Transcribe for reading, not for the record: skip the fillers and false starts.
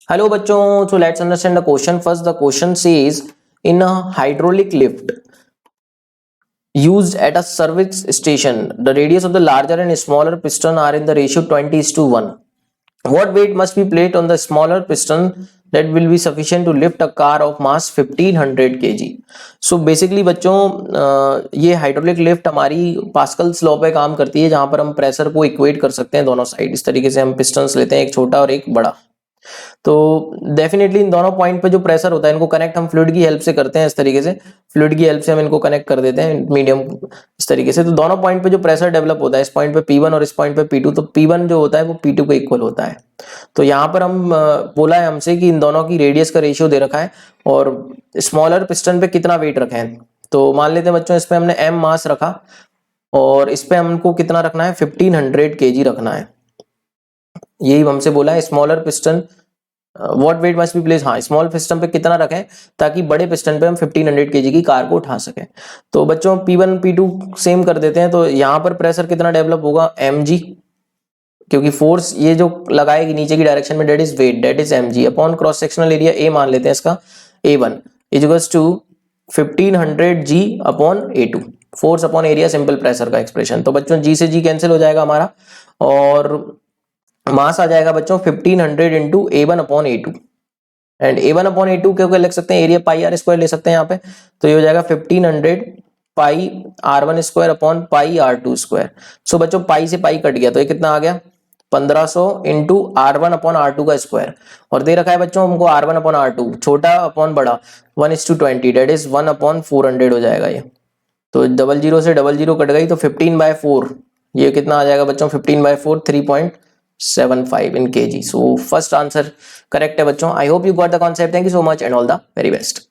Hello बच्चों, so let's understand the question first. The question says in a hydraulic lift used at a service station, the radius of the larger and smaller piston are in the ratio 20:1. What weight must be placed on the smaller piston that will be sufficient to lift a car of mass 1500 kg? So basically बच्चों ये hydraulic lift हमारी Pascal's law पे काम करती है, जहां पर हम प्रेशर को इक्वेट कर सकते हैं दोनों साइड। इस तरीके से हम पिस्टन्स लेते हैं, एक छोटा और एक बड़ा। तो डेफिनेटली इन दोनों पॉइंट पे जो प्रेशर होता है इनको कनेक्ट हम फ्लूइड की हेल्प से करते हैं। इस तरीके से फ्लूइड की हेल्प से हम इनको कनेक्ट कर देते हैं मीडियम इस तरीके से। तो दोनों पॉइंट पे जो प्रेशर डेवलप होता है, इस पॉइंट पे P1 और इस पॉइंट पे P2, तो P1 जो होता है वो P2 के इक्वल होता है। तो यहाँ पर हम बोला है हमसे कि इन दोनों की रेडियस का रेशियो दे रखा है और स्मॉलर पिस्टन पे कितना वेट रखा है। तो मान लेते हैं बच्चों, इस पे हमने M मास रखा और इस पे हमको कितना रखना है, 1500 kg रखना है। यही हमसे बोला है smaller piston what weight must be place. हाँ, स्मॉल पिस्टन पे कितना रखें ताकि बड़े पिस्टन पे हम 1500 kg की कार को उठा सकें। तो बच्चों P1 P2 सेम कर देते हैं। तो यहाँ पर प्रेशर कितना डेवलप होगा, mg, क्योंकि फोर्स ये जो लगाएगी नीचे की डायरेक्शन में, that is weight, that is mg upon cross sectional area A मान लेते हैं इसका, A1 equals to 1500 g upon A2, force upon area simple pressure का एक्सप्रेशन। तो बच्चों g से g कैंसिल हो जाएगा हमारा और मास आ जाएगा बच्चों 1500 into A1 upon A2। And A1 upon A2 क्योंकि लिख सकते हैं एरिया पाई आर स्क्वायर ले सकते हैं यहाँ पे। तो ये हो जाएगा 1500 pi R1 square upon pi R2 square. So बच्चों पाई से पाई कट गया तो ये कितना आ गया, 1500 इंटू R1 अपॉन R2 का स्क्वायर। और दे रखा है बच्चों हमको R1 अपॉन R2, छोटा अपॉन बड़ा 1:20, डेट इज 1 अपॉन 400 हो जाएगा ये। तो 00 से 00 कट गई तो 15/4, ये कितना आ जाएगा बच्चों, 15/4 3.75 in kg. So first answer correct है बच्चों। I hope you got the concept. Thank you so much and all the very best.